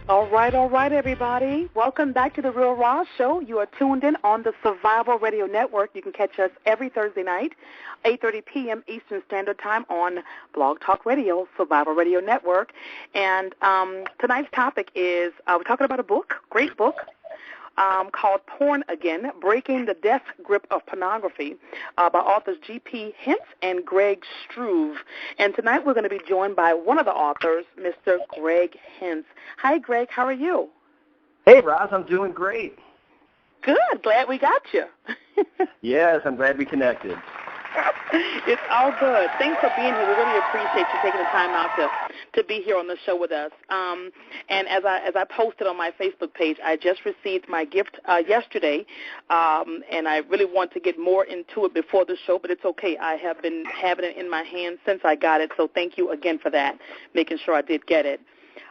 All right, everybody. Welcome back to the Real Roz Show. You are tuned in on the Survival Radio Network. You can catch us every Thursday night, 8:30 p.m. Eastern Standard Time on Blog Talk Radio, Survival Radio Network. And tonight's topic is we're talking about a book, great book, called Porn Again, Breaking the Death Grip of Pornography by authors G.P. Hintz and Greg Struve. And tonight we're going to be joined by one of the authors, Mr. Greg Hintz. Hi, Greg. How are you? Hey, Roz. I'm doing great. Good. Glad we got you. Yes, I'm glad we connected. It's all good. Thanks for being here. We really appreciate you taking the time out to be here on the show with us. And as I posted on my Facebook page, I just received my gift yesterday, and I really want to get more into it before the show, but it's okay. I have been having it in my hand since I got it, so thank you again for that, making sure I did get it.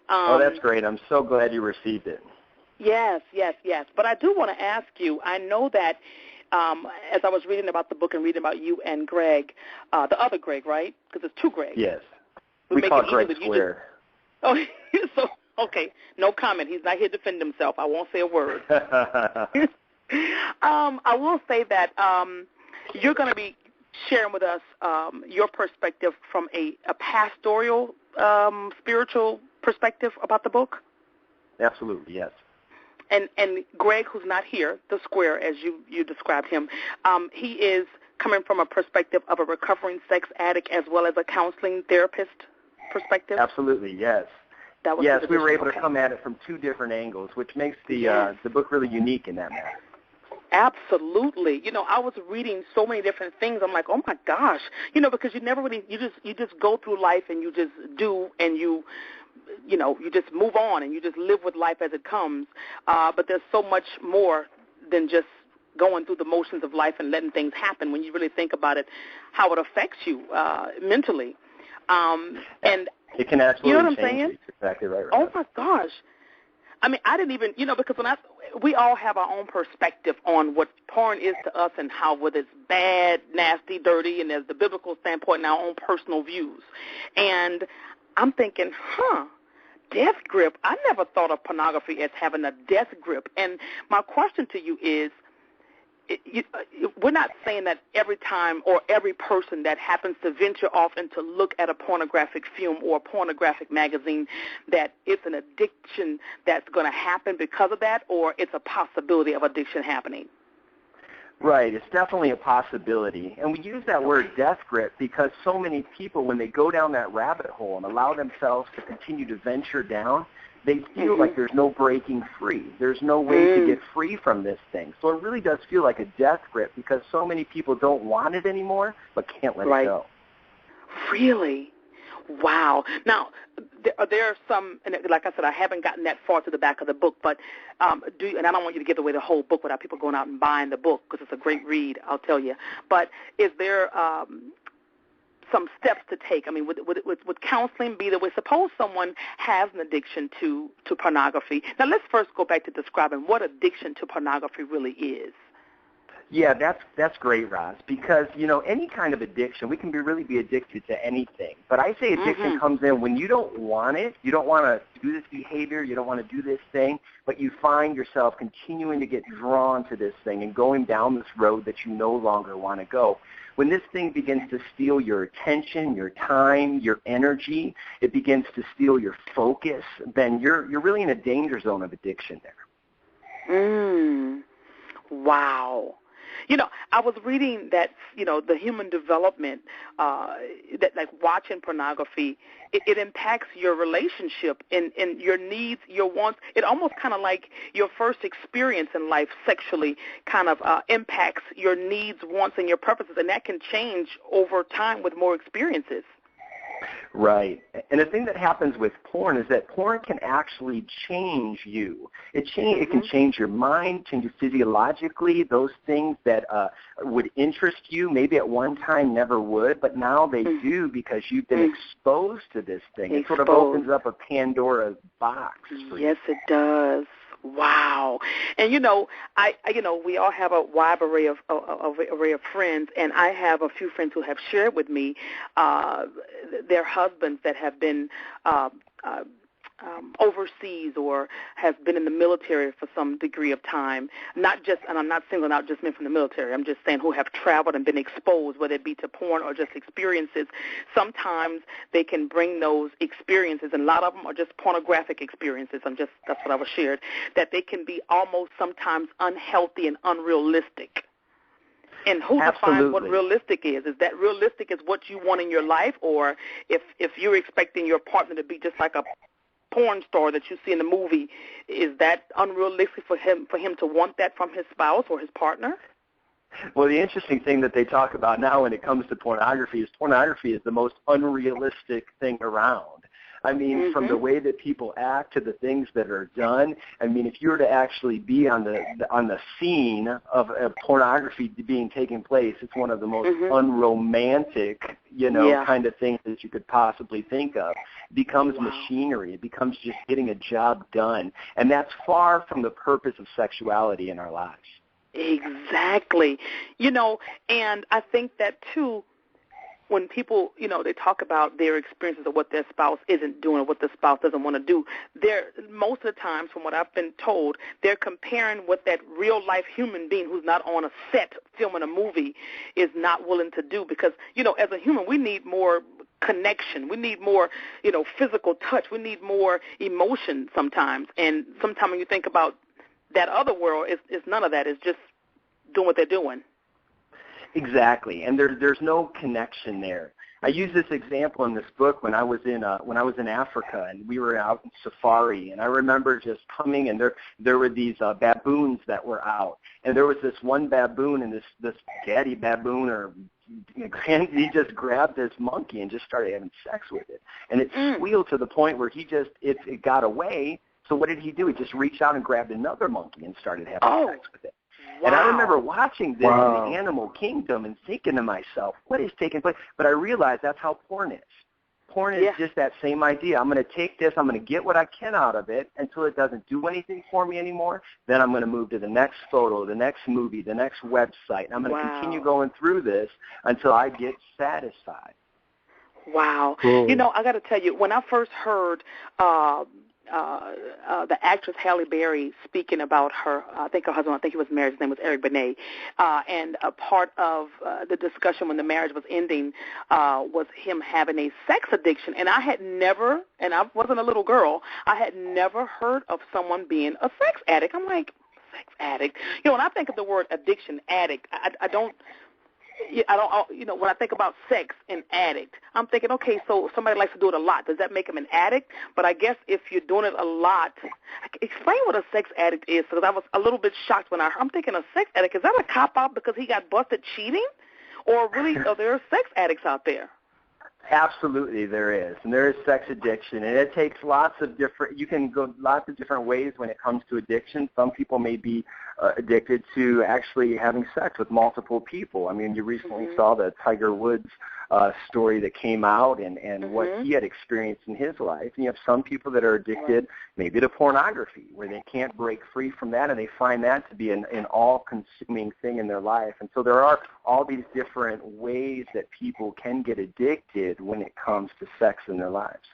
Oh, that's great. I'm so glad you received it. Yes. But I do want to ask you, I know that as I was reading about the book and reading about you and Greg, the other Greg, right? Because there's two Gregs. Yes. We call Greg Square. So, okay, no comment. He's not here to defend himself. I won't say a word. I will say that you're going to be sharing with us your perspective from a pastoral, spiritual perspective about the book. Absolutely, yes. And Greg, who's not here, the Square, as you described him, he is coming from a perspective of a recovering sex addict as well as a counseling therapist perspective. Absolutely, yes. Yes, we were able to come at it from two different angles, which makes the book really unique in that matter. Absolutely. You know, I was reading so many different things. I'm like, oh my gosh, because you never really you just go through life and you just do and you just move on and you just live with life as it comes. But there's so much more than just going through the motions of life and letting things happen when you really think about it, how it affects you mentally. And it can absolutely you know what I'm change saying? you. Exactly right. Oh my gosh. I mean, I didn't even, because we all have our own perspective on what porn is to us and how, whether it's bad, nasty, dirty, and there's the biblical standpoint and our own personal views. And I'm thinking, death grip. I never thought of pornography as having a death grip. And my question to you is, we're not saying that every time or every person that happens to venture off and to look at a pornographic film or a pornographic magazine that it's an addiction that's going to happen because of that, or it's a possibility of addiction happening. Right, it's definitely a possibility. And we use that word death grip because so many people, when they go down that rabbit hole and allow themselves to continue to venture down, they feel like there's no breaking free. There's no way to get free from this thing. So it really does feel like a death grip because so many people don't want it anymore but can't let it go. Really? Wow. Now, there are some, and like I said, I haven't gotten that far to the back of the book, but and I don't want you to give away the whole book without people going out and buying the book because it's a great read, I'll tell you. But is there some steps to take? I mean, would counseling be the way? Suppose someone has an addiction to pornography. Now, let's first go back to describing what addiction to pornography really is. Yeah, that's great, Roz, because, any kind of addiction, we can really be addicted to anything. But I say addiction comes in when you don't want it, you don't want to do this behavior, you don't want to do this thing, but you find yourself continuing to get drawn to this thing and going down this road that you no longer want to go. When this thing begins to steal your attention, your time, your energy, it begins to steal your focus, then you're really in a danger zone of addiction there. Wow. I was reading that, the human development, that like watching pornography, it impacts your relationship and your needs, your wants. It almost kind of like your first experience in life sexually kind of impacts your needs, wants, and your purposes, and that can change over time with more experiences. Right. And the thing that happens with porn is that porn can actually change you. It can change your mind, change you physiologically. Those things that would interest you maybe at one time never would, but now they do because you've been exposed to this thing. It sort of opens up a Pandora's box for you. Yes, it does. Wow. And, we all have a wide array of friends, and I have a few friends who have shared with me their husbands that have been overseas or has been in the military for some degree of time, not just, and I'm not singling out just men from the military, I'm just saying who have traveled and been exposed, whether it be to porn or just experiences, sometimes they can bring those experiences, and a lot of them are just pornographic experiences, that's what I was shared, that they can be almost sometimes unhealthy and unrealistic. And who defines what realistic is? Is that realistic is what you want in your life, or if you're expecting your partner to be just like a porn star that you see in the movie, is that unrealistic for him to want that from his spouse or his partner? Well, the interesting thing that they talk about now when it comes to pornography is the most unrealistic thing around. I mean, from the way that people act to the things that are done. I mean, if you were to actually be on the scene of pornography being taking place, it's one of the most unromantic, kind of things that you could possibly think of. It becomes machinery. It becomes just getting a job done. And that's far from the purpose of sexuality in our lives. Exactly. And I think that, too, when people, they talk about their experiences of what their spouse isn't doing or what the spouse doesn't want to do, most of the times, from what I've been told, they're comparing what that real-life human being who's not on a set filming a movie is not willing to do because, as a human, we need more connection. We need more, physical touch. We need more emotion sometimes. And sometimes when you think about that other world, it's none of that. It's just doing what they're doing. Exactly, and there's no connection there. I use this example in this book when I was in Africa and we were out in safari, and I remember just coming and there were these baboons that were out, and there was this one baboon and this daddy baboon he just grabbed this monkey and just started having sex with it, and it squealed to the point where it got away. So what did he do? He just reached out and grabbed another monkey and started having sex with it. Wow. And I remember watching this in the animal kingdom and thinking to myself, what is taking place? But I realized that's how porn is. Porn is just that same idea. I'm going to take this, I'm going to get what I can out of it until it doesn't do anything for me anymore. Then I'm going to move to the next photo, the next movie, the next website. And I'm going to continue going through this until I get satisfied. Wow. Cool. I got to tell you, when I first heard the actress Halle Berry speaking about her, I think her husband, he was married, his name was Eric Benet, and a part of the discussion when the marriage was ending was him having a sex addiction. And I had never, and I wasn't a little girl, I had never heard of someone being a sex addict. I'm like, sex addict? When I think of the word addiction, addict, I don't, when I think about sex and addict, I'm thinking, okay, so somebody likes to do it a lot. Does that make him an addict? But I guess if you're doing it a lot, explain what a sex addict is, because I was a little bit shocked when I'm thinking a sex addict, is that a cop-out because he got busted cheating? Or really, are there sex addicts out there? Absolutely, there is. And there is sex addiction. And it takes you can go lots of different ways when it comes to addiction. Some people may be addicted to actually having sex with multiple people. I mean, you recently saw the Tiger Woods story that came out and what he had experienced in his life. And you have some people that are addicted maybe to pornography, where they can't break free from that, and they find that to be an all-consuming thing in their life. And so there are all these different ways that people can get addicted when it comes to sex in their lives.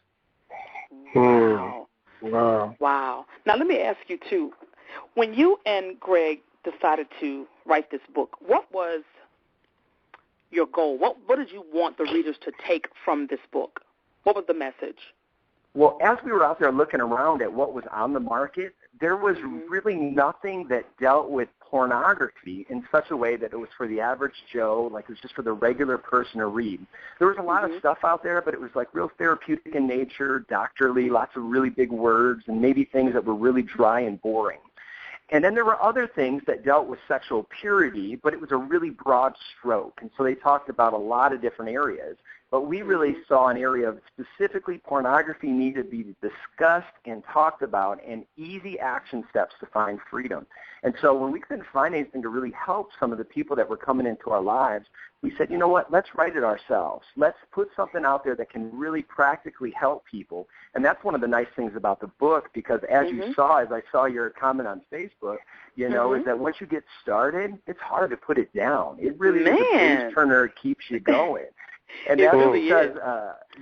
Wow. Wow. Now, let me ask you, too, when you and Greg decided to write this book, what was your goal? What did you want the readers to take from this book? What was the message? Well, as we were out there looking around at what was on the market, there was really nothing that dealt with pornography in such a way that it was for the average Joe, like it was just for the regular person to read. There was a lot of stuff out there, but it was like real therapeutic in nature, doctorly, lots of really big words, and maybe things that were really dry and boring. And then there were other things that dealt with sexual purity, but it was a really broad stroke. And so they talked about a lot of different areas. But we really saw an area of specifically pornography needed to be discussed and talked about, and easy action steps to find freedom. And so when we couldn't find anything to really help some of the people that were coming into our lives, we said, you know what, let's write it ourselves. Let's put something out there that can really practically help people. And that's one of the nice things about the book, because as you saw, as I saw your comment on Facebook, is that once you get started, it's hard to put it down. It really is a page turner, keeps you going. And that's really because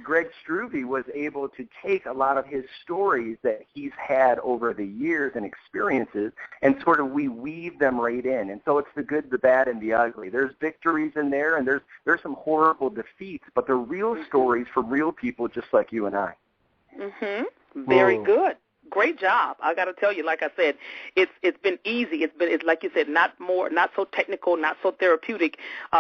Greg Struvey was able to take a lot of his stories that he's had over the years and experiences and sort of we weave them right in. And so it's the good, the bad, and the ugly. There's victories in there, and there's some horrible defeats, but they're real stories from real people just like you and I. Very good. Great job. I got to tell you, like I said, it's been easy. It's like you said, not so technical, not so therapeutic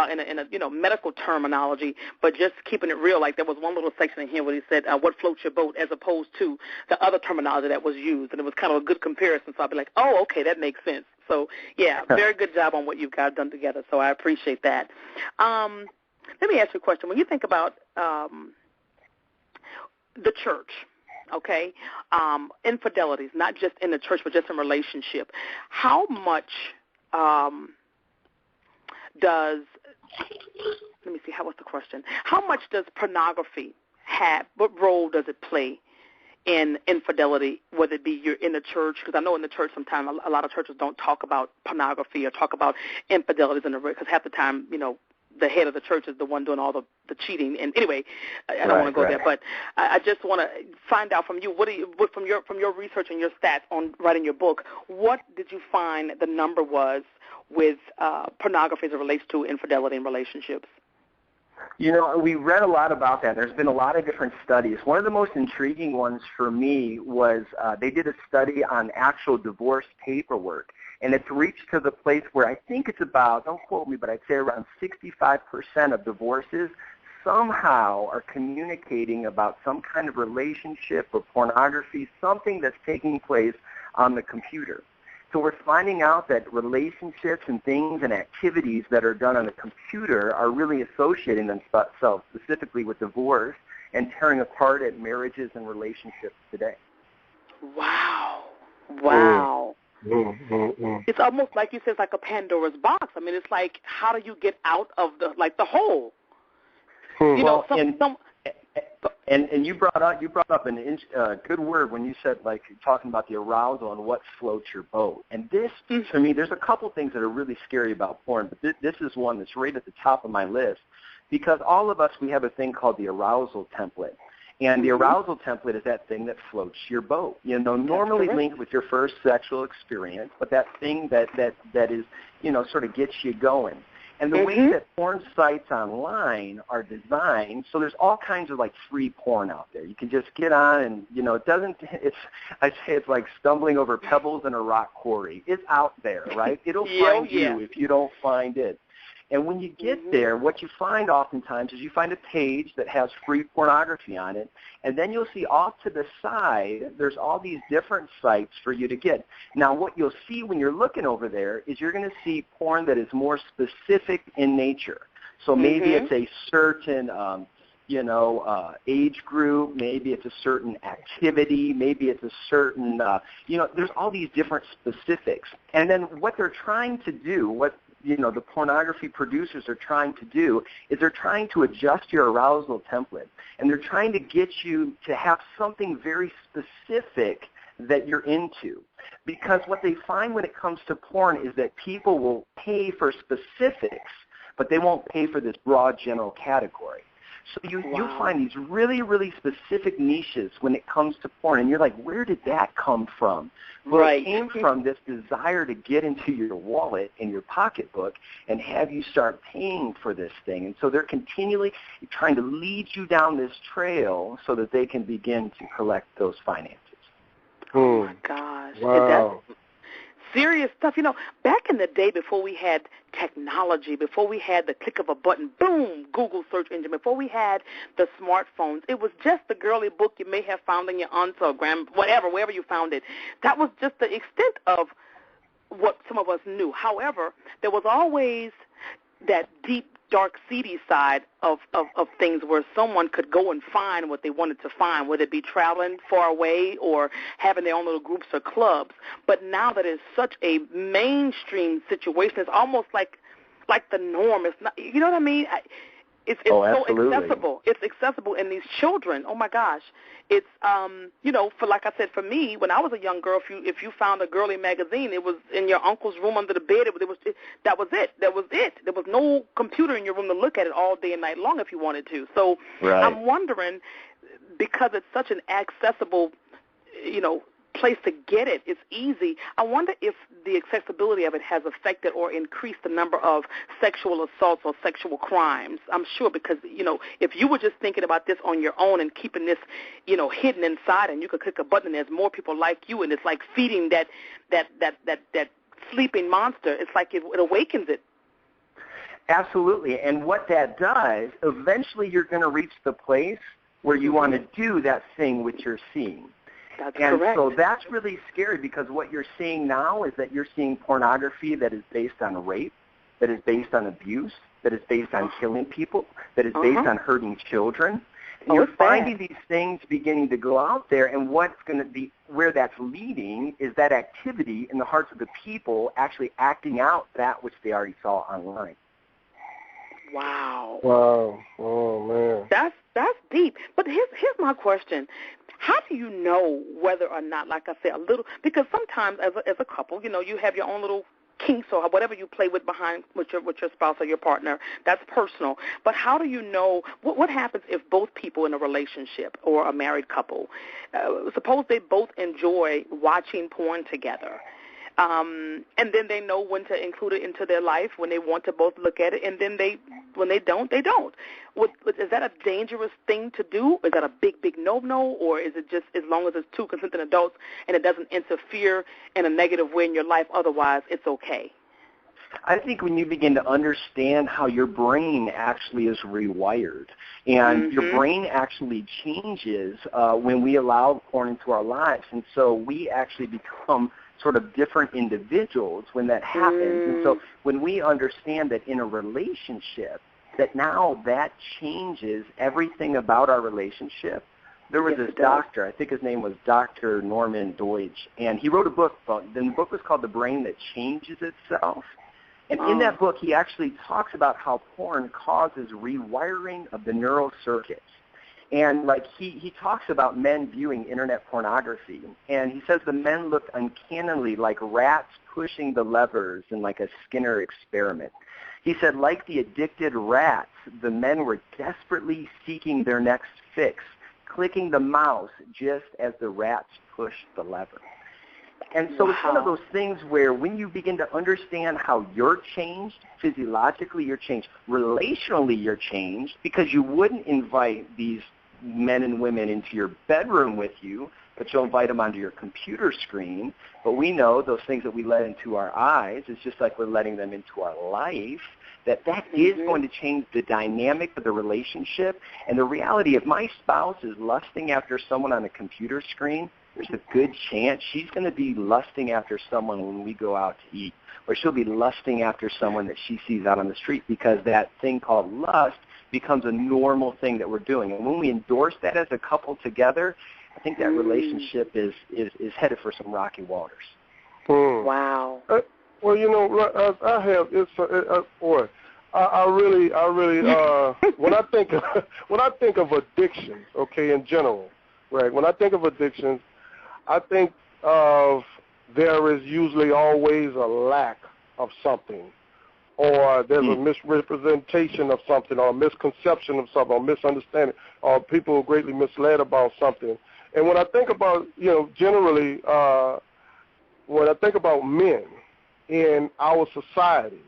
in a medical terminology, but just keeping it real. Like there was one little section in here where he said, "What floats your boat," as opposed to the other terminology that was used, and it was kind of a good comparison. So I'll be like, "Oh, okay, that makes sense." So yeah, very good job on what you've got done together. So I appreciate that. Let me ask you a question. When you think about the church. Okay, infidelities, not just in the church, but just in relationship. How much does, let me see, what's the question? How much does pornography have, what role does it play in infidelity, whether it be you're in the church? Because I know in the church sometimes a lot of churches don't talk about pornography or talk about infidelities, because half the time, the head of the church is the one doing all the cheating. And anyway, I don't want to go there, but I just want to find out from you, from your research and your stats on writing your book, what did you find the number was with pornography as it relates to infidelity in relationships? We read a lot about that. There's been a lot of different studies. One of the most intriguing ones for me was they did a study on actual divorce paperwork. And it's reached to the place where I think it's about, don't quote me, but I'd say around 65% of divorces somehow are communicating about some kind of relationship or pornography, something that's taking place on the computer. So we're finding out that relationships and things and activities that are done on the computer are really associating themselves specifically with divorce and tearing apart at marriages and relationships today. Wow. It's almost like you said, it's like a Pandora's box. I mean, it's like, how do you get out of the hole? And you brought up a good word when you said, like, talking about the arousal and what floats your boat. And this, for me, there's a couple things that are really scary about porn, but this is one that's right at the top of my list, because all of us, we have a thing called the arousal template. And the arousal template is that thing that floats your boat. Normally linked with your first sexual experience, but that thing that is, sort of gets you going. And the way that porn sites online are designed, so there's all kinds of free porn out there. You can just get on and, I say it's like stumbling over pebbles in a rock quarry. It's out there, right? It'll find you if you don't find it. And when you get there, what you find oftentimes is you find a page that has free pornography on it, and then you'll see off to the side, there's all these different sites for you to get. Now, what you'll see when you're looking over there is you're going to see porn that is more specific in nature. So maybe it's a certain age group, maybe it's a certain activity, maybe it's a certain, there's all these different specifics. And then what they're trying to do, the pornography producers are trying to do is they're trying to adjust your arousal template, and they're trying to get you to have something very specific that you're into. Because what they find when it comes to porn is that people will pay for specifics, but they won't pay for this broad general category. So you'll find these really, really specific niches when it comes to porn, and you're like, where did that come from? Well, it came from this desire to get into your wallet and your pocketbook and have you start paying for this thing. And so they're continually trying to lead you down this trail so that they can begin to collect those finances. Oh, my gosh. Wow. Serious stuff. Back in the day before we had technology, before we had the click of a button, boom, Google search engine, before we had the smartphones, it was just the girly book you may have found in your aunt's or wherever you found it. That was just the extent of what some of us knew. However, there was always that deep, dark, seedy side of things where someone could go and find what they wanted to find, whether it be traveling far away or having their own little groups or clubs. But now that it's such a mainstream situation, it's almost like the norm. It's not, you know what I mean? It's oh, so absolutely. accessible. It's accessible, and these children, oh my gosh, it's for like I said, for me, when I was a young girl, if you found a girly magazine, it was in your uncle's room under the bed. That was it. There was no computer in your room to look at it all day and night long if you wanted to. So right. I'm wondering, because it's such an accessible, place to get it, it's easy. I wonder if the accessibility of it has affected or increased the number of sexual assaults or sexual crimes. I'm sure, because if you were just thinking about this on your own and keeping this hidden inside, and you could click a button and there's more people like you, and it's like feeding that sleeping monster. It's like it awakens it. Absolutely. And what that does, eventually you're going to reach the place where you want to do that thing which you're seeing. That's and correct. So that's really scary, because what you're seeing now is that you're seeing pornography that is based on rape, that is based on abuse, that is based on killing people, that is based on hurting children. And you're finding these things beginning to go out there, and what's going to be where that's leading is that activity in the hearts of the people actually acting out that which they already saw online. Wow. Wow. Oh man. That's deep. But here's my question. How do you know whether or not, like I said, because sometimes as a couple, you have your own little kinks or whatever you play with with your spouse or your partner. That's personal. But how do you know what happens if both people in a relationship or a married couple, suppose they both enjoy watching porn together, and then they know when to include it into their life when they want to both look at it, and then when they don't, they don't. Is that a dangerous thing to do? Is that a big no-no, or is it just as long as it's two consenting adults and it doesn't interfere in a negative way in your life, otherwise it's okay? I think when you begin to understand how your brain actually is rewired, and your brain actually changes when we allow porn into our lives, and so we actually become sort of different individuals when that happens. And so when we understand that in a relationship, that now that changes everything about our relationship. There was this doctor, I think his name was Dr. Norman Deutsch, and he wrote a book, the book was called The Brain That Changes Itself. And in that book, he actually talks about how porn causes rewiring of the neural circuits. And like he talks about men viewing internet pornography, and he says the men looked uncannily like rats pushing the levers in like a Skinner experiment. He said, like the addicted rats, the men were desperately seeking their next fix, clicking the mouse just as the rats pushed the lever. And so it's one of those things where when you begin to understand how you're changed, physiologically you're changed, relationally you're changed, because you wouldn't invite these men and women into your bedroom with you, but you'll invite them onto your computer screen. But we know those things that we let into our eyes, it's just like we're letting them into our life, that is going to change the dynamic of the relationship. And the reality, if my spouse is lusting after someone on a computer screen, there's a good chance she's going to be lusting after someone when we go out to eat, or she'll be lusting after someone that she sees out on the street, because that thing called lust becomes a normal thing that we're doing. And when we endorse that as a couple together, I think that relationship is headed for some rocky waters. Wow. Well, I have boy. I really when I think of addictions, okay, in general, right? When I think of addictions, I think of there is usually always a lack of something, or there's a misrepresentation of something, or a misconception of something, or misunderstanding, or people are greatly misled about something. And when I think about, generally, when I think about men in our society,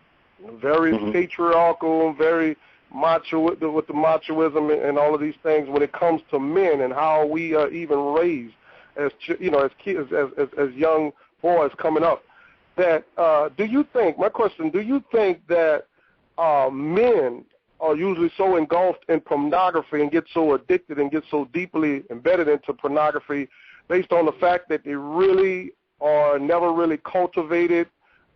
very patriarchal, very macho with the machoism and all of these things, when it comes to men and how we are even raised as kids, as young boys coming up, that do you think that men are usually so engulfed in pornography and get so addicted and get so deeply embedded into pornography based on the fact that they really are never really cultivated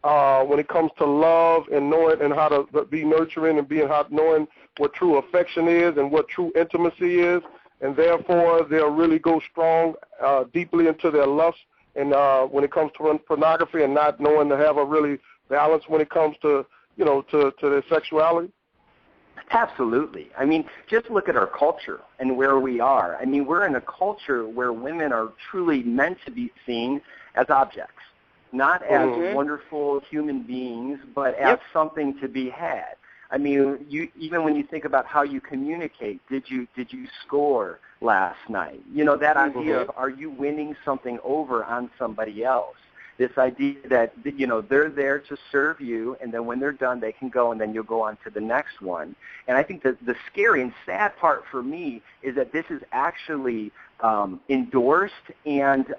when it comes to love and knowing and how to be nurturing and knowing what true affection is and what true intimacy is, and therefore they'll really go strong deeply into their lust and when it comes to pornography, and not knowing to have a really balance when it comes to to their sexuality? Absolutely. I mean, just look at our culture and where we are. I mean, we're in a culture where women are truly meant to be seen as objects, not as wonderful human beings, but as something to be had. I mean, even when you think about how you communicate, did you score last night? You know, that idea of, are you winning something over on somebody else? This idea that, you know, they're there to serve you, and then when they're done, they can go, and then you'll go on to the next one. And I think that the scary and sad part for me is that this is actually endorsed and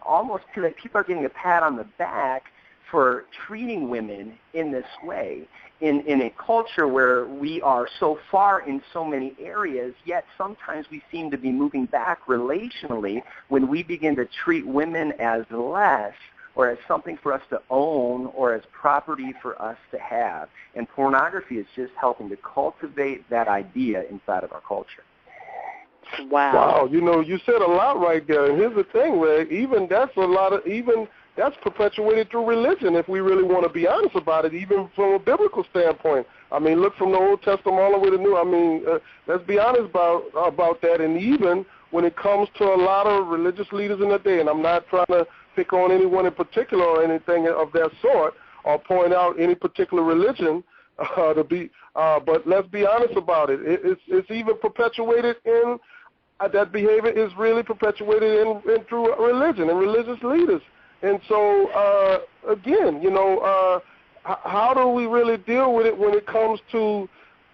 almost feel like people are getting a pat on the back for treating women in this way. In a culture where we are so far in so many areas, yet sometimes we seem to be moving back relationally when we begin to treat women as less or as something for us to own or as property for us to have. And pornography is just helping to cultivate that idea inside of our culture. Wow. You know, you said a lot right there. And here's the thing, Ray, that's perpetuated through religion, if we really want to be honest about it, even from a biblical standpoint. I mean, look from the Old Testament all the way to the New. I mean, let's be honest about that. And even when it comes to a lot of religious leaders in the day, and I'm not trying to pick on anyone in particular or anything of that sort or point out any particular religion but let's be honest about it. It's even perpetuated in that behavior is really perpetuated in through religion and religious leaders. And so, again, you know, how do we really deal with it when it comes to,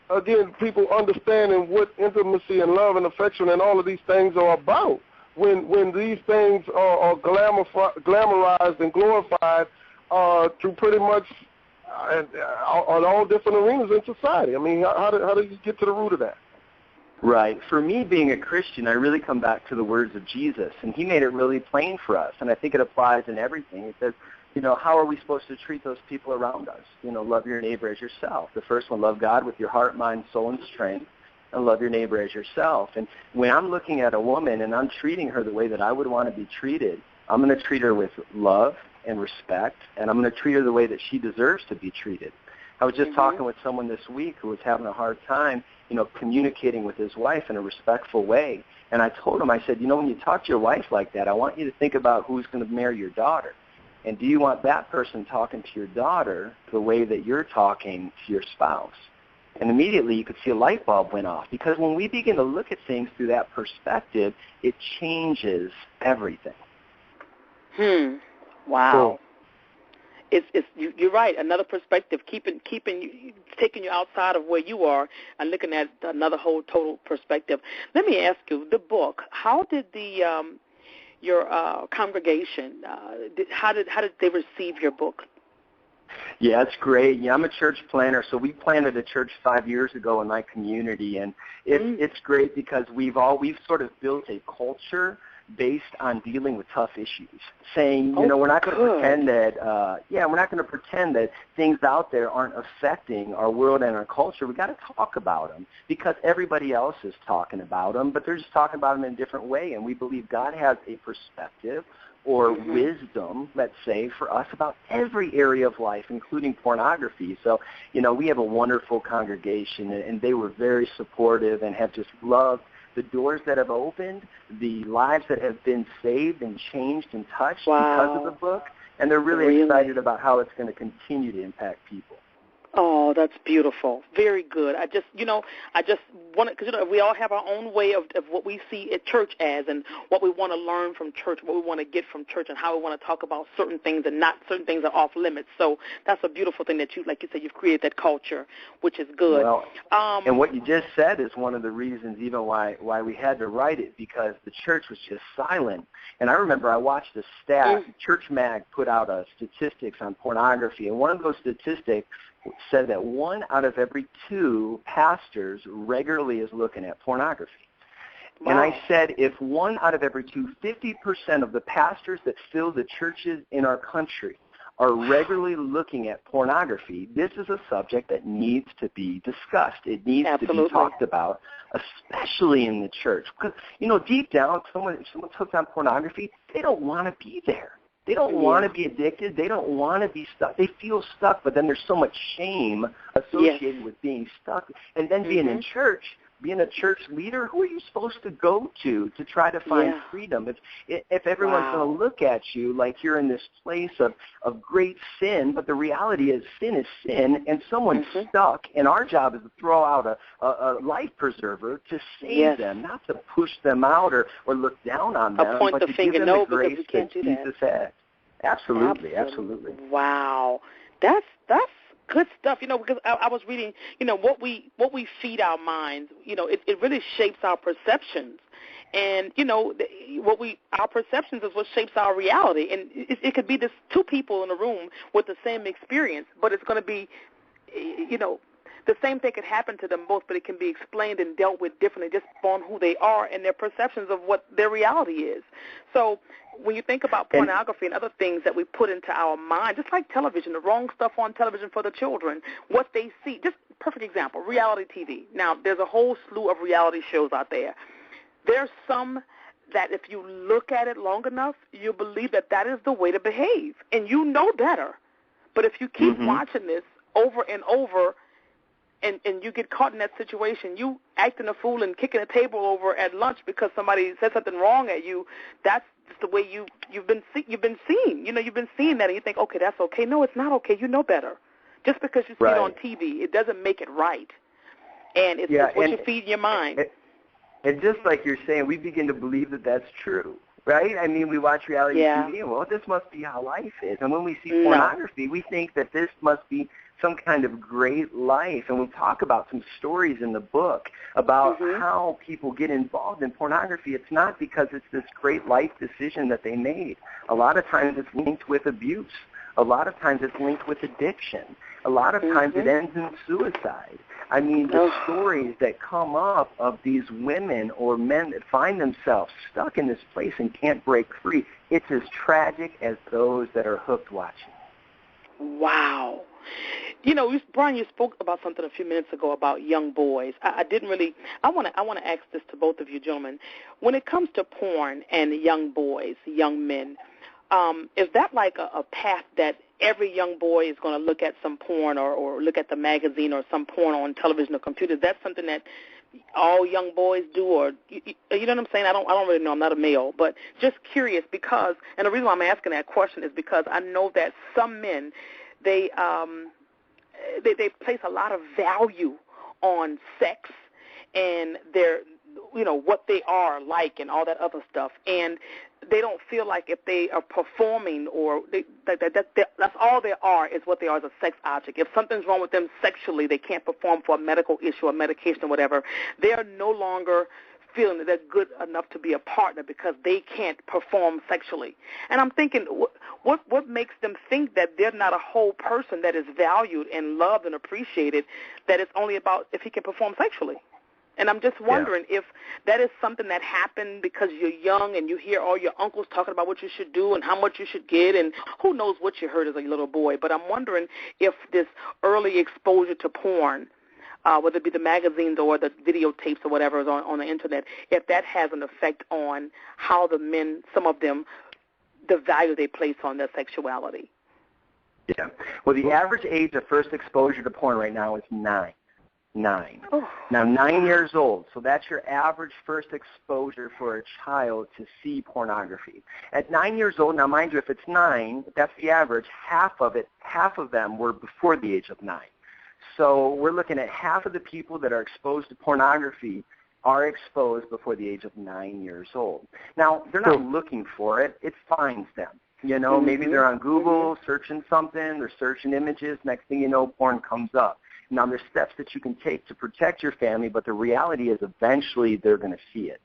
again, people understanding what intimacy and love and affection and all of these things are about when these things are glamorized and glorified through pretty much on all different arenas in society? I mean, how do you get to the root of that? Right. For me, being a Christian, I really come back to the words of Jesus, and he made it really plain for us, and I think it applies in everything. It says, you know, how are we supposed to treat those people around us? You know, love your neighbor as yourself. The first one, love God with your heart, mind, soul, and strength, and love your neighbor as yourself. And when I'm looking at a woman and I'm treating her the way that I would want to be treated, I'm going to treat her with love and respect, and I'm going to treat her the way that she deserves to be treated. I was just talking with someone this week who was having a hard time, you know, communicating with his wife in a respectful way. And I told him, I said, you know, when you talk to your wife like that, I want you to think about who's going to marry your daughter. And do you want that person talking to your daughter the way that you're talking to your spouse? And immediately you could see a light bulb went off, because when we begin to look at things through that perspective, it changes everything. Wow. Cool. You're right. Another perspective, taking you outside of where you are and looking at another whole total perspective. Let me ask you, the book. How did your congregation? How did they receive your book? Yeah, it's great. Yeah, I'm a church planner, so we planted a church 5 years ago in my community, and it's great because we've sort of built a culture based on dealing with tough issues, saying, you know, we're not going to pretend that things out there aren't affecting our world and our culture. We got to talk about them because everybody else is talking about them, but they're just talking about them in a different way. And we believe God has a perspective or wisdom, let's say, for us about every area of life, including pornography. So, you know, we have a wonderful congregation, and they were very supportive and have just loved the doors that have opened, the lives that have been saved and changed and touched because of the book, and they're really excited about how it's going to continue to impact people. Oh, that's beautiful. Very good. I just want to, because, you know, we all have our own way of what we see at church as, and what we want to learn from church, what we want to get from church, and how we want to talk about certain things, and not certain things are off limits. So that's a beautiful thing that you, like you said, you've created that culture, which is good. Well, and what you just said is one of the reasons even why we had to write it, because the church was just silent. And I remember I watched a stat, Church Mag put out statistics on pornography, and one of those statistics said that 1 out of every 2 pastors regularly is looking at pornography. Wow. And I said, if 1 out of every 2, 50% of the pastors that fill the churches in our country are regularly looking at pornography, this is a subject that needs to be discussed. It needs to be talked about, especially in the church. Because, you know, deep down, if someone's hooked on pornography, they don't want to be there. They don't want to be addicted. They don't want to be stuck. They feel stuck, but then there's so much shame associated with being stuck. And then being in church, being a church leader, who are you supposed to go to try to find freedom? If everyone's going to look at you like you're in this place of great sin, but the reality is sin, and someone's stuck, and our job is to throw out a life preserver to save them, not to push them out or look down on them, point but the to finger, give them no, the grace because we can't that do that. Jesus had. Absolutely. Wow, that's good stuff. Because I was reading, what we feed our minds, it really shapes our perceptions, and our perceptions is what shapes our reality. And it could be this two people in a room with the same experience, but it's going to be, the same thing could happen to them both, but it can be explained and dealt with differently just on who they are and their perceptions of what their reality is. So when you think about pornography and other things that we put into our mind, just like television, the wrong stuff on television for the children, what they see, just perfect example, reality TV. Now, there's a whole slew of reality shows out there. There's some that if you look at it long enough, you'll believe that is the way to behave, and you know better. But if you keep watching this over and over, and you get caught in that situation, you acting a fool and kicking a table over at lunch because somebody said something wrong at you, that's just the way you've been seen. You've been seeing that, and you think, okay, that's okay. No, it's not okay. You know better. Just because you see it on TV, it doesn't make it right. And it's what you feed your mind. And just like you're saying, we begin to believe that that's true. Right? I mean, we watch reality TV, and, well, this must be how life is. And when we see pornography, we think that this must be some kind of great life. And we talk about some stories in the book about how people get involved in pornography. It's not because it's this great life decision that they made. A lot of times it's linked with abuse. A lot of times it's linked with addiction. A lot of times it ends in suicide. I mean, the stories that come up of these women or men that find themselves stuck in this place and can't break free, it's as tragic as those that are hooked watching. Wow. Brian, you spoke about something a few minutes ago about young boys. I want to ask this to both of you gentlemen. When it comes to porn and young boys, young men, is that like a path that every young boy is going to look at some porn or look at the magazine or some porn on television or computer? Is that something that all young boys do, or you know what I'm saying? I don't really know. I'm not a male, but just curious because, and the reason why I'm asking that question is because I know that some men they place a lot of value on sex and their what they are like and all that other stuff, and they don't feel like if they are performing or that's all they are is what they are as a sex object. If something's wrong with them sexually, they can't perform for a medical issue or medication or whatever, they are no longer feeling that they're good enough to be a partner because they can't perform sexually. And I'm thinking, what makes them think that they're not a whole person that is valued and loved and appreciated, that it's only about if he can perform sexually? And I'm just wondering if that is something that happened because you're young and you hear all your uncles talking about what you should do and how much you should get, and who knows what you heard as a little boy. But I'm wondering if this early exposure to porn, whether it be the magazines or the videotapes or whatever is on the Internet, if that has an effect on how the men, some of them, the value they place on their sexuality. Yeah. Well, the average age of first exposure to porn right now is 9. Oh. Now, 9 years old, so that's your average first exposure for a child to see pornography. At 9 years old, now mind you, if it's 9, that's the average, half of them were before the age of 9. So we're looking at half of the people that are exposed to pornography are exposed before the age of 9 years old. Now, they're not looking for it. It finds them. Maybe they're on Google searching something, they're searching images, next thing you know, porn comes up. Now, there's steps that you can take to protect your family, but the reality is eventually they're going to see it.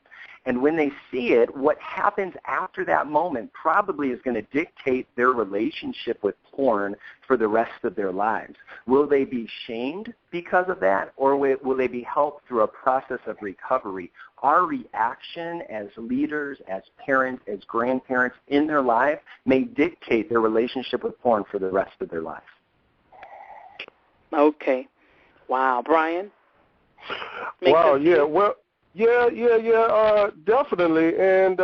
And when they see it, what happens after that moment probably is going to dictate their relationship with porn for the rest of their lives. Will they be shamed because of that, or will they be helped through a process of recovery? Our reaction as leaders, as parents, as grandparents in their life may dictate their relationship with porn for the rest of their life. Okay. Wow, Brian? Wow, yeah, well, yeah, definitely. And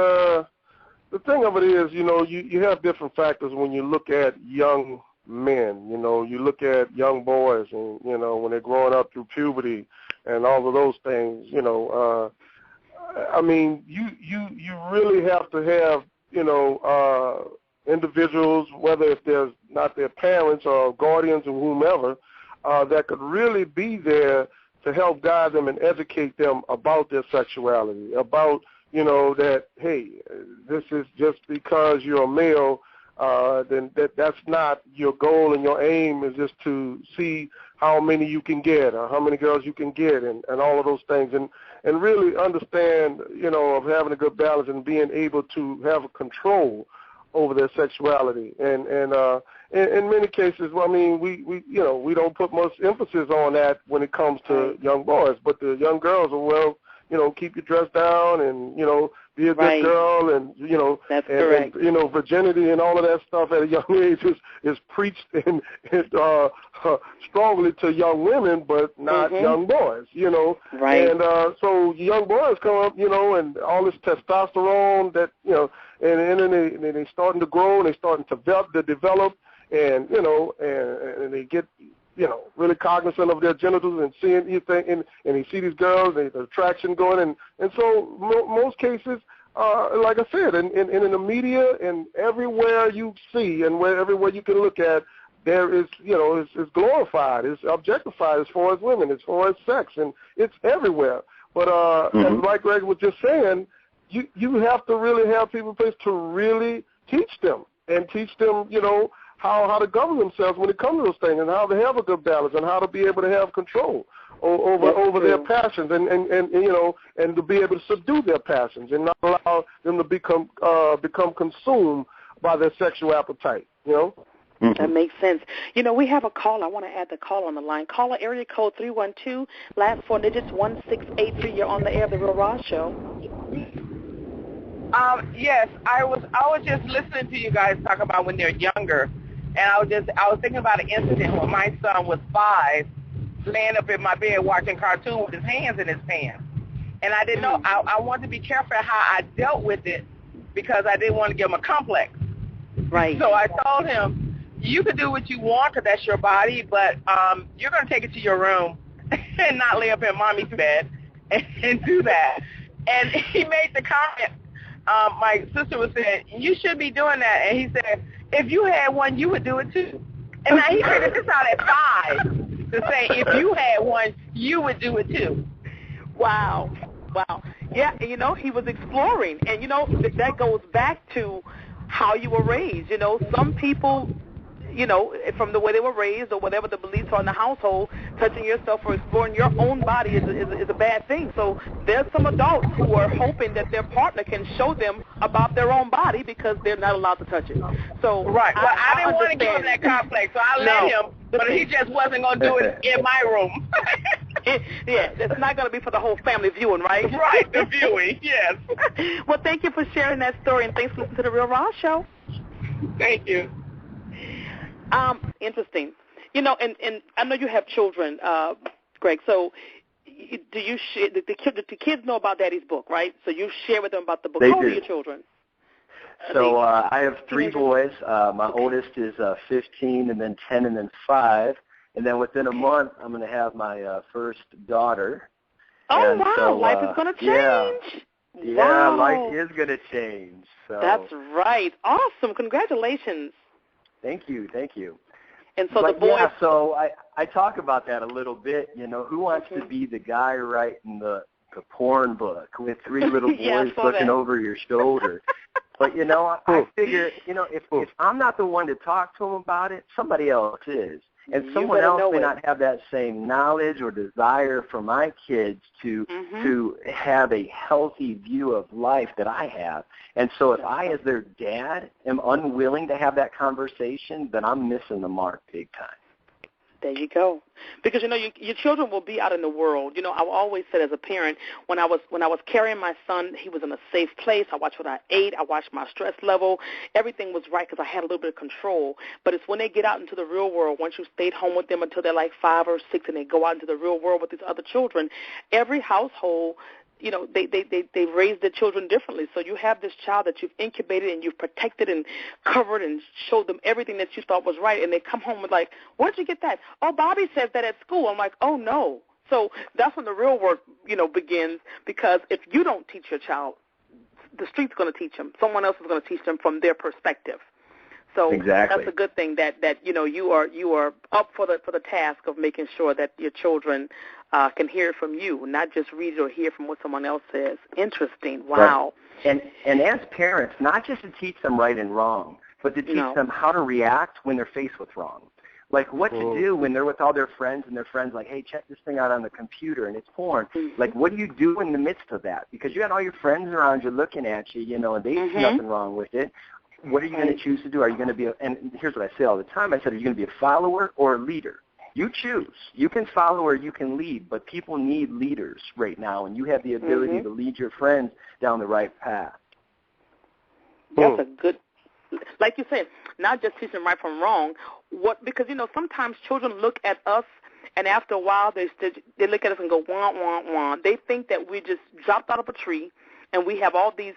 the thing of it is, you have different factors when you look at young men. You look at young boys, and when they're growing up through puberty and all of those things. I mean, you really have to have individuals, whether if they're not their parents or guardians or whomever, that could really be there to help guide them and educate them about their sexuality, about, that, hey, this is just because you're a male, then that's not your goal, and your aim is just to see how many you can get or how many girls you can get, and all of those things, and really understand, of having a good balance and being able to have a control over their sexuality. And in many cases, well, I mean, we don't put much emphasis on that when it comes to young boys, but the young girls are, well, keep your dress down and, be a good girl, and, That's and, correct. and, virginity and all of that stuff at a young age is preached and strongly to young women, but not young boys, Right. And so young boys come up, and all this testosterone that, and then they starting to grow, and they starting to develop, and, and they get, really cognizant of their genitals and seeing anything, and you see these girls, the attraction going, and so most cases, like I said, in the media and everywhere you see and everywhere you can look at, there is, it's glorified, it's objectified as far as women, as far as sex, and it's everywhere. But as like Greg was just saying, you have to really have people in place to really teach them, how to govern themselves when it comes to those things, and how to have a good balance, and how to be able to have control over their passions, and to be able to subdue their passions, and not allow them to become consumed by their sexual appetite. That makes sense. We have a call. I want to add the call on the line. Caller area code 312, last four digits 1683. You're on the air of the Real Roz Show. Yes, I was just listening to you guys talk about when they're younger, and I was thinking about an incident when my son was 5, laying up in my bed watching cartoon with his hands in his pants, and I didn't know. I wanted to be careful how I dealt with it because I didn't want to give him a complex. Right. So I told him, you can do what you want because that's your body, but you're going to take it to your room and not lay up in mommy's bed and do that. And he made the comment. My sister was saying, you should be doing that. And he said, if you had one, you would do it too. And now he figured this out at 5 to say, if you had one, you would do it too. Wow. Yeah, he was exploring. And, that goes back to how you were raised. Some people, from the way they were raised or whatever the beliefs are in the household, touching yourself or exploring your own body is a bad thing. So there's some adults who are hoping that their partner can show them about their own body because they're not allowed to touch it. So right. Well, I didn't want to give him that complex, so I let him, but he just wasn't going to do it in my room. Yeah, it's not going to be for the whole family viewing, right? Right, the viewing, yes. Well, thank you for sharing that story, and thanks for listening to the Real Roz Show. Thank you. Interesting. And I know you have children, Greg, so do you share, the kids know about Daddy's book, right? So you share with them about the book. They How old do. are your children? So I have 3 boys. My oldest is 15, and then 10, and then 5. And then within a month, I'm going to have my first daughter. Oh, and wow. So, life is going to change. Yeah, wow. Life is going to change. So. That's right. Awesome. Congratulations. Thank you. And so but the boys. Yeah, so I talk about that a little bit. Who wants to be the guy writing the porn book with 3 little boys looking over your shoulder? But, I figure, if I'm not the one to talk to them about it, somebody else is. And someone else may not have that same knowledge or desire for my kids to have a healthy view of life that I have. And so if I, as their dad, am unwilling to have that conversation, then I'm missing the mark big time. There you go. Because, your children will be out in the world. I've always said as a parent, when I was carrying my son, he was in a safe place. I watched what I ate. I watched my stress level. Everything was right because I had a little bit of control. But it's when they get out into the real world, once you stayed home with them until they're like 5 or 6 and they go out into the real world with these other children, every household, you know, they raise their children differently. So you have this child that you've incubated and you've protected and covered and showed them everything that you thought was right, and they come home with like, where'd you get that? Oh, Bobby says that at school. I'm like, oh, no. So that's when the real work, you know, begins, because if you don't teach your child, the street's going to teach them. Someone else is going to teach them from their perspective. So exactly. That's a good thing that you know, you are up for the task of making sure that your children can hear it from you, not just read it or hear from what someone else says. Interesting. Wow. Right. And as parents, not just to teach them right and wrong, but to teach them how to react when they're faced with wrong. Like what to do when they're with all their friends and their friends like, hey, check this thing out on the computer and it's porn. Like, what do you do in the midst of that? Because you got all your friends around you looking at you, you know, and they see nothing wrong with it. What are you going to choose to do? Are you going to be and here's what I say all the time. I said, are you going to be a follower or a leader? You choose. You can follow or you can lead, but people need leaders right now, and you have the ability to lead your friends down the right path. That's a good, like you said, not just teaching right from wrong. Because, you know, sometimes children look at us, and after a while they look at us and go, wah, wah, wah. They think that we just dropped out of a tree, and we have all these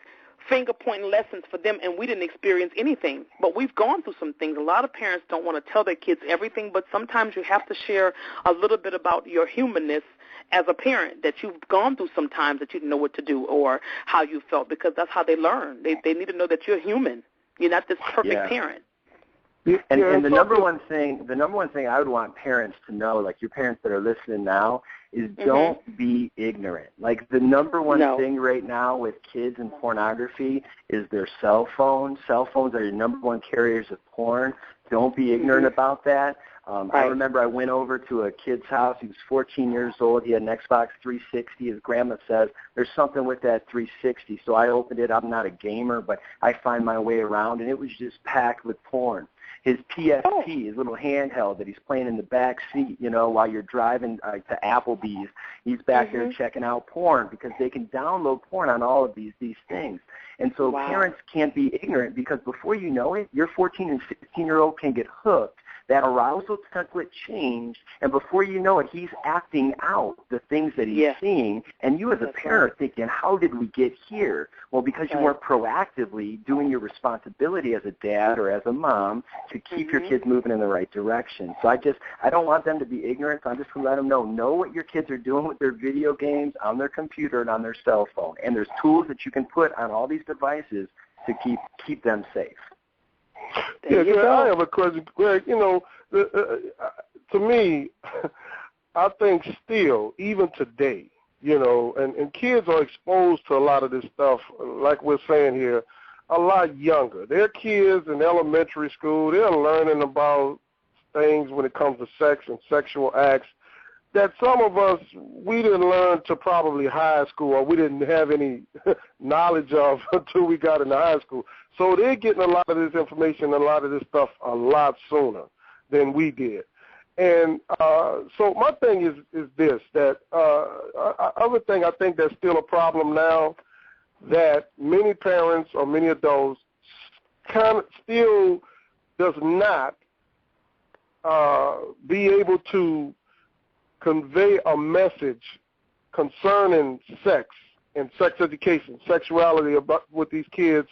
finger-pointing lessons for them, and we didn't experience anything. But we've gone through some things. A lot of parents don't want to tell their kids everything, but sometimes you have to share a little bit about your humanness as a parent, that you've gone through some times that you didn't know what to do or how you felt, because that's how they learn. They need to know that you're human. You're not this perfect parent. And the number one thing I would want parents to know, like your parents that are listening now, is don't be ignorant. Like the number one thing right now with kids and pornography is their cell phones. Cell phones are your number one carriers of porn. Don't be ignorant about that. I remember I went over to a kid's house. He was 14 years old. He had an Xbox 360. His grandma says, there's something with that 360. So I opened it. I'm not a gamer, but I find my way around, and it was just packed with porn. His PSP, his little handheld that he's playing in the back seat, you know, while you're driving to Applebee's, he's back there checking out porn, because they can download porn on all of these things. And so parents can't be ignorant, because before you know it, your 14 and 15-year-old can get hooked. That arousal template changed, and before you know it, he's acting out the things that he's seeing, and you as a parent thinking, how did we get here? Well, because you weren't proactively doing your responsibility as a dad or as a mom to keep your kids moving in the right direction. So I don't want them to be ignorant, so I'm just going to let them know what your kids are doing with their video games, on their computer, and on their cell phone. And there's tools that you can put on all these devices to keep them safe. I have a question, Greg. You know, to me, I think still, even today, you know, and kids are exposed to a lot of this stuff, like we're saying here, a lot younger. They're kids in elementary school. They're learning about things when it comes to sex and sexual acts that some of us, we didn't learn to probably high school, or we didn't have any knowledge of until we got into high school. So they're getting a lot of this information, a lot of this stuff a lot sooner than we did. And so my thing is this, that other thing I think that's still a problem now, that many parents or many adults kind of still does not be able to convey a message concerning sex and sex education, sexuality with these kids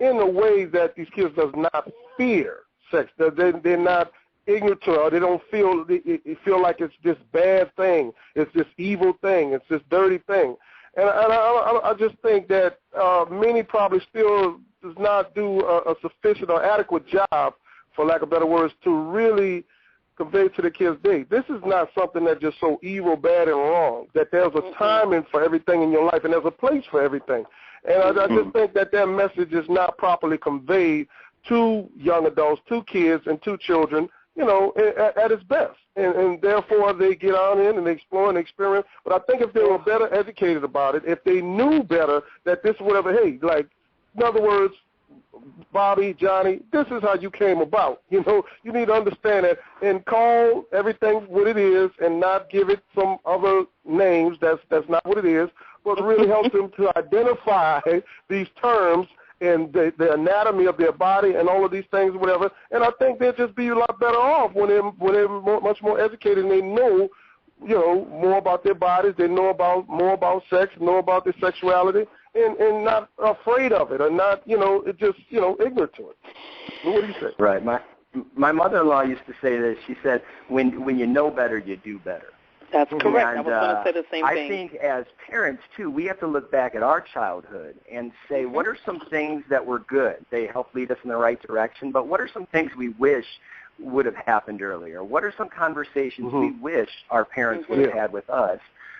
in a way that these kids does not fear sex. They're not ignorant to it, or they don't feel like it's this bad thing, it's this evil thing, it's this dirty thing. And I just think that many probably still does not do a sufficient or adequate job, for lack of better words, to really convey to the kids, this is not something that's just so evil, bad, and wrong, that there's a timing for everything in your life, and there's a place for everything. And I just think that message is not properly conveyed to young adults, to kids, and to children, you know, at its best. And therefore, they get on in and they explore and experience. But I think if they were better educated about it, if they knew better that this is whatever, hey, like, in other words, Bobby, Johnny, this is how you came about. You know, you need to understand that and call everything what it is and not give it some other names that's not what it is, but really help them to identify these terms and the anatomy of their body and all of these things, whatever. And I think they'll just be a lot better off when they're much more educated and they know more about their bodies. They know more about sex, know about their sexuality, and not afraid of it, or not, it just, ignorant to it. What do you say? Right. My mother-in-law used to say this. She said, when you know better, you do better. That's correct. And, I was going to say the same thing. I think as parents, too, we have to look back at our childhood and say, what are some things that were good? They helped lead us in the right direction, but what are some things we wish would have happened earlier? What are some conversations we wish our parents would have had with us,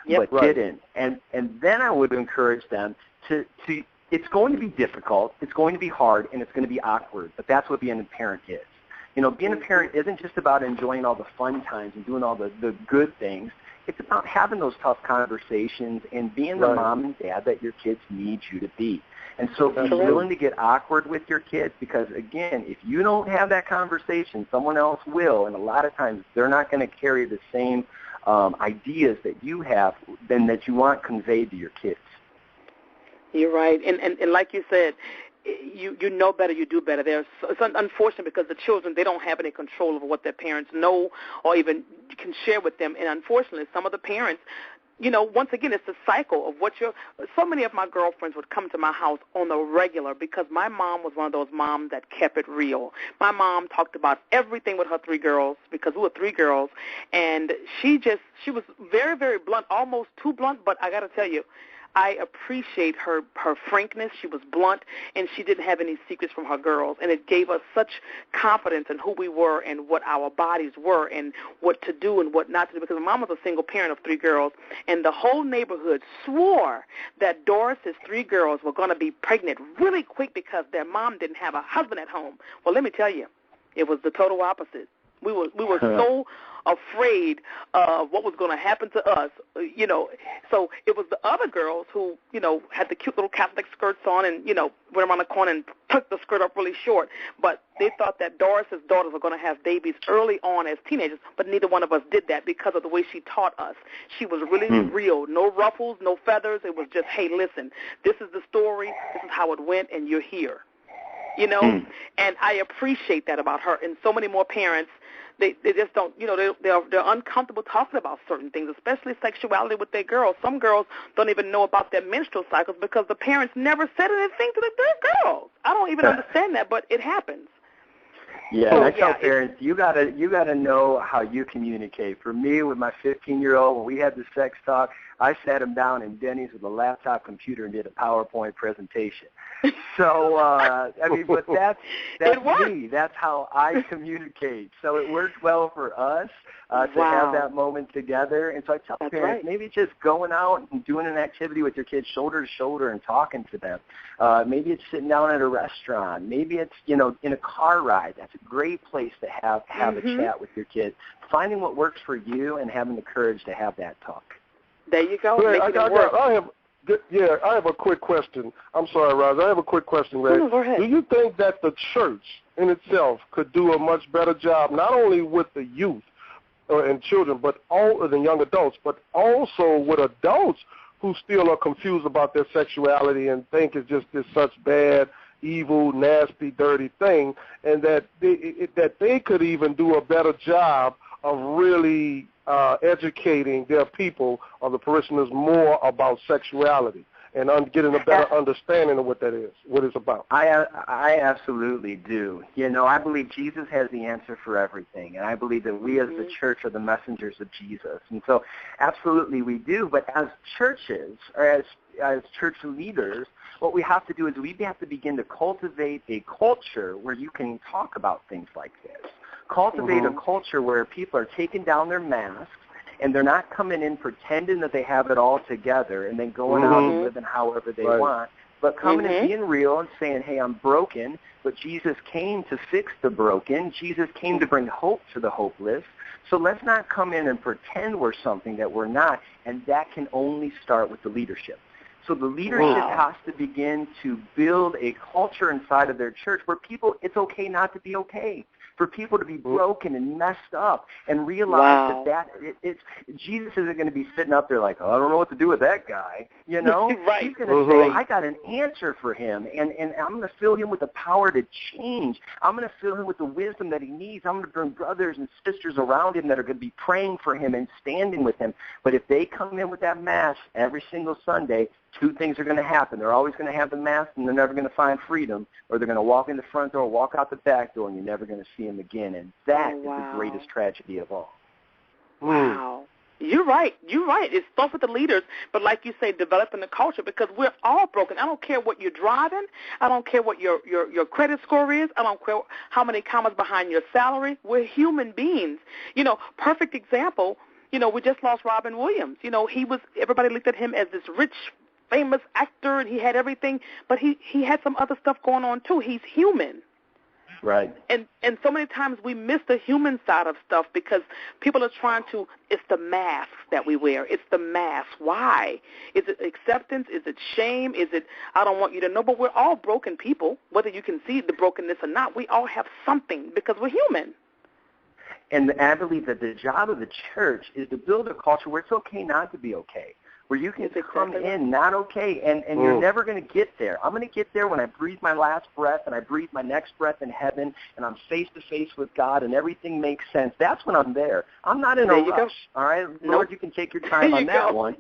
but didn't? And then I would encourage them to it's going to be difficult, it's going to be hard, and it's going to be awkward, but that's what being a parent is. Being a parent isn't just about enjoying all the fun times and doing all the good things. It's about having those tough conversations and being the mom and dad that your kids need you to be. And so be willing to get awkward with your kids, because, again, if you don't have that conversation, someone else will, and a lot of times they're not going to carry the same ideas that you have then that you want conveyed to your kids. You're right. And like you said, you know better, you do better. It's unfortunate because the children, they don't have any control over what their parents know or even can share with them. And unfortunately, some of the parents, once again, it's the cycle of so many of my girlfriends would come to my house on the regular because my mom was one of those moms that kept it real. My mom talked about everything with her 3 girls because we were 3 girls, and she was very, very blunt, almost too blunt, but I got to tell you, I appreciate her frankness. She was blunt, and she didn't have any secrets from her girls, and it gave us such confidence in who we were and what our bodies were and what to do and what not to do, because Mom was a single parent of 3 girls, and the whole neighborhood swore that Doris's 3 girls were going to be pregnant really quick because their mom didn't have a husband at home. Well, let me tell you, it was the total opposite. We were so afraid of what was going to happen to us, So it was the other girls who, had the cute little Catholic skirts on and, went around the corner and took the skirt up really short. But they thought that Doris's daughters were going to have babies early on as teenagers, but neither one of us did that because of the way she taught us. She was really real. No ruffles, no feathers. It was just, hey, listen, this is the story. This is how it went, and you're here. And I appreciate that about her. And so many more parents, they just don't, they're uncomfortable talking about certain things, especially sexuality with their girls. Some girls don't even know about their menstrual cycles because the parents never said anything to their girls. I don't even understand that, but it happens. Yeah, and I tell parents, you gotta know how you communicate. For me, with my 15-year-old, when we had the sex talk, I sat him down in Denny's with a laptop computer and did a PowerPoint presentation. So, but that's me. That's how I communicate. So it worked well for us to have that moment together. And so I tell parents, maybe it's just going out and doing an activity with your kids shoulder to shoulder and talking to them. Maybe it's sitting down at a restaurant. Maybe it's, in a car ride. That's a great place to have a chat with your kids. Finding what works for you and having the courage to have that talk. There you go. I have a quick question. I'm sorry, Roz. I have a quick question, Ray. No, go ahead. Do you think that the church in itself could do a much better job, not only with the youth and children, but all the young adults, but also with adults who still are confused about their sexuality and think it's just this such bad, evil, nasty, dirty thing, and that they could even do a better job of really educating their people or the parishioners more about sexuality and getting a better understanding of what that is, what it's about. I absolutely do. I believe Jesus has the answer for everything, and I believe that we as the church are the messengers of Jesus. And so absolutely we do, but as churches or as church leaders, what we have to do is we have to begin to cultivate a culture where you can talk about things like this. Cultivate a culture where people are taking down their masks and they're not coming in pretending that they have it all together and then going out and living however they want, but coming and being real and saying, hey, I'm broken, but Jesus came to fix the broken. Jesus came to bring hope to the hopeless. So let's not come in and pretend we're something that we're not, and that can only start with the leadership. So the leadership has to begin to build a culture inside of their church where it's okay not to be okay, for people to be broken and messed up and realize it's Jesus isn't going to be sitting up there like, oh, I don't know what to do with that guy, you know? Right. He's going to say, I got an answer for him, and I'm going to fill him with the power to change. I'm going to fill him with the wisdom that he needs. I'm going to bring brothers and sisters around him that are going to be praying for him and standing with him. But if they come in with that mask every single Sunday, two things are going to happen. They're always going to have the mask, and they're never going to find freedom, or they're going to walk in the front door, walk out the back door, and you're never going to see them again. And that is the greatest tragedy of all. Wow. You're right. It starts with the leaders, but like you say, developing the culture, because we're all broken. I don't care what you're driving. I don't care what your credit score is. I don't care how many commas behind your salary. We're human beings. You know, perfect example, you know, we just lost Robin Williams. You know, everybody looked at him as this rich, famous actor, and he had everything, but he had some other stuff going on too. He's human. Right. And so many times we miss the human side of stuff because people are trying to, it's the mask that we wear. It's the mask. Why? Is it acceptance? Is it shame? Is it, I don't want you to know? But we're all broken people, whether you can see the brokenness or not. We all have something because we're human. And I believe that the job of the church is to build a culture where it's okay not to be okay, where you can come in not okay, and you're never going to get there. I'm going to get there when I breathe my last breath and I breathe my next breath in heaven and I'm face-to-face with God and everything makes sense. That's when I'm there. I'm not in a rush, all right? Lord, you can take your time on that one.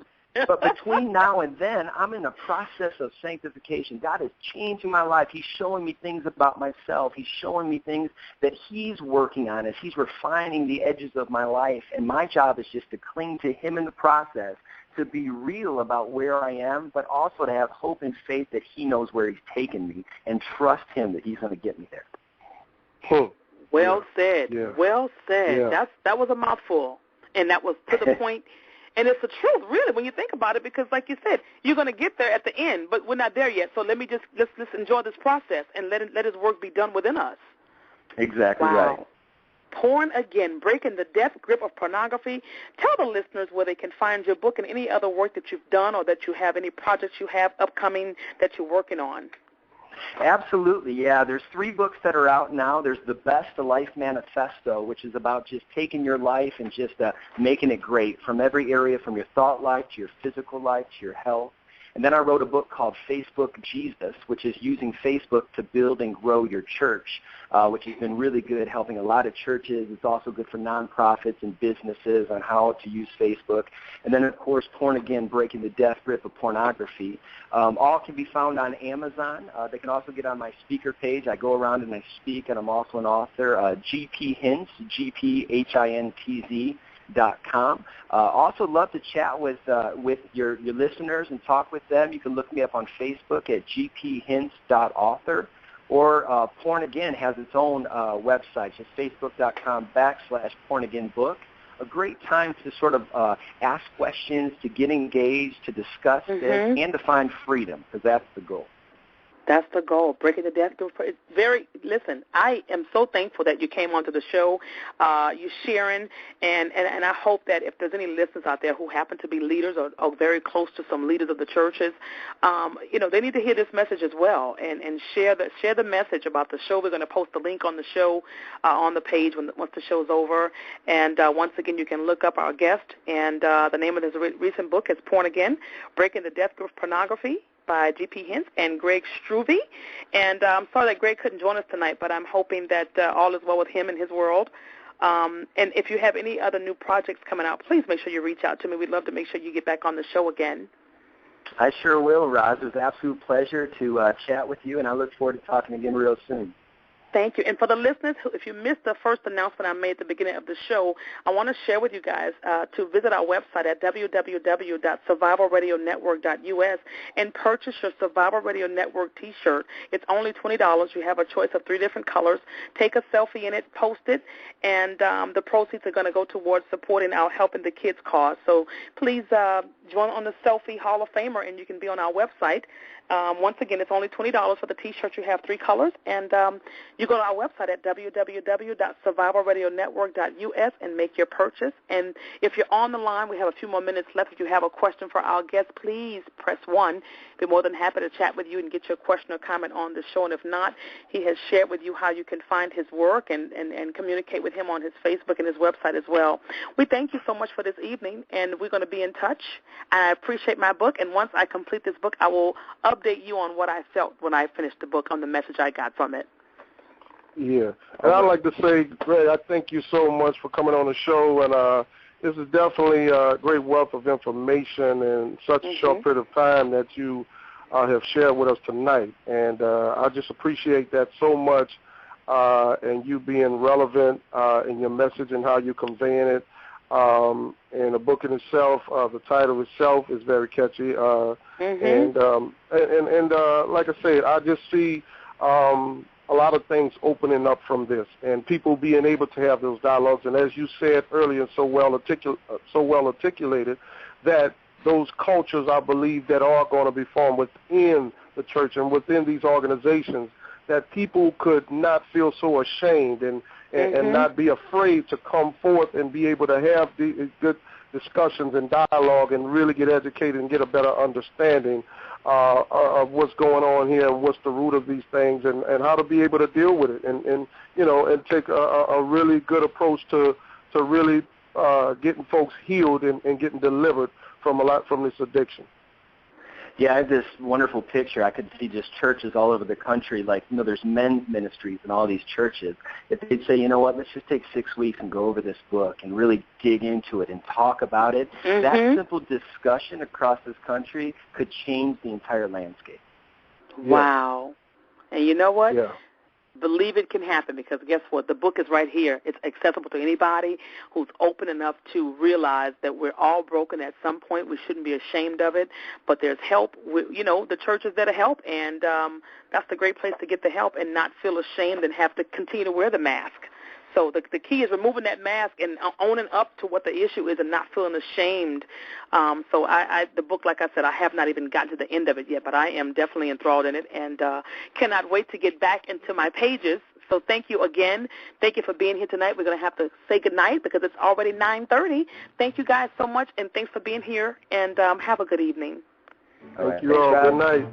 But between now and then, I'm in a process of sanctification. God is changing my life. He's showing me things about myself. He's showing me things that he's working on as he's refining the edges of my life. And my job is just to cling to him in the process, to be real about where I am, but also to have hope and faith that he knows where he's taken me and trust him that he's going to get me there. Well said. Yeah. Well said. Yeah. That was a mouthful, and that was to the point. And it's the truth, really, when you think about it, because like you said, you're going to get there at the end, but we're not there yet. So let's enjoy this process and let his work be done within us. Exactly right. Porn Again, Breaking the Death Grip of Pornography. Tell the listeners where they can find your book and any other work that you've done or that you have, any projects you have upcoming that you're working on. Absolutely, yeah. There's 3 books that are out now. There's The Best of Life Manifesto, which is about just taking your life and just making it great from every area, from your thought life to your physical life to your health. And then I wrote a book called Facebook Jesus, which is using Facebook to build and grow your church, which has been really good, helping a lot of churches. It's also good for nonprofits and businesses on how to use Facebook. And then, of course, Porn Again, Breaking the Death Grip of Pornography. All can be found on Amazon. They can also get on my speaker page. I go around and I speak, and I'm also an author. GP Hintz, GPHINTZ.com. Also love to chat with your listeners and talk with them. You can look me up on Facebook at gphintz.author, or Porn Again has its own website, just facebook.com/pornagainbook. A great time to sort of ask questions, to get engaged, to discuss this, and to find freedom, because that's the goal. That's the goal, breaking the death grip. Listen, I am so thankful that you came onto the show, you sharing, and I hope that if there's any listeners out there who happen to be leaders or very close to some leaders of the churches, they need to hear this message as well and share the message about the show. We're going to post the link on the show, on the page once the show's over. And once again, you can look up our guest, and the name of his recent book is Porn Again, Breaking the Death Grip of Pornography, by G.P. Hintz and Greg Struve. And I'm sorry that Greg couldn't join us tonight, but I'm hoping that all is well with him and his world. And if you have any other new projects coming out, please make sure you reach out to me. We'd love to make sure you get back on the show again. I sure will, Roz. It was an absolute pleasure to chat with you, and I look forward to talking again real soon. Thank you. And for the listeners, if you missed the first announcement I made at the beginning of the show, I want to share with you guys to visit our website at www.survivalradionetwork.us and purchase your Survival Radio Network T-shirt. It's only $20. You have a choice of 3 different colors. Take a selfie in it, post it, and the proceeds are going to go towards supporting our Helping the Kids cause. So please join on the Selfie Hall of Famer, and you can be on our website. Once again, it's only $20 for the T-shirt. You have 3 colors, and you go to our website at www.survivalradionetwork.us and make your purchase. And if you're on the line, we have a few more minutes left. If you have a question for our guest, please press 1. Be more than happy to chat with you and get your question or comment on the show. And if not, he has shared with you how you can find his work and communicate with him on his Facebook and his website as well. We thank you so much for this evening, and we're going to be in touch. I appreciate my book, and once I complete this book, I will update you on what I felt when I finished the book, on the message I got from it. Yeah, and I'd like to say, Greg, I thank you so much for coming on the show, and this is definitely a great wealth of information in such a short period of time that you have shared with us tonight, and I just appreciate that so much, and you being relevant in your message and how you're conveying it. And the book in itself, the title itself is very catchy, and like I said, I just see a lot of things opening up from this, and people being able to have those dialogues. And as you said earlier, so well articulated, that those cultures, I believe, that are going to be formed within the church and within these organizations, that people could not feel so ashamed and not be afraid to come forth and be able to have the good discussions and dialogue and really get educated and get a better understanding of what's going on here and what's the root of these things and how to be able to deal with it and take a really good approach to really getting folks healed and getting delivered from this addiction. Yeah, I have this wonderful picture. I could see just churches all over the country, like, there's men's ministries in all these churches. If they'd say, you know what, let's just take 6 weeks and go over this book and really dig into it and talk about it, that simple discussion across this country could change the entire landscape. Wow. And you know what? Yeah. Believe it can happen, because guess what? The book is right here. It's accessible to anybody who's open enough to realize that we're all broken at some point. We shouldn't be ashamed of it, but there's help. The church is there to help, and that's the great place to get the help and not feel ashamed and have to continue to wear the mask. So the key is removing that mask and owning up to what the issue is and not feeling ashamed. So the book, like I said, I have not even gotten to the end of it yet, but I am definitely enthralled in it and cannot wait to get back into my pages. So thank you again. Thank you for being here tonight. We're going to have to say goodnight because it's already 9:30. Thank you guys so much, and thanks for being here, and have a good evening. Thank you all. Good night.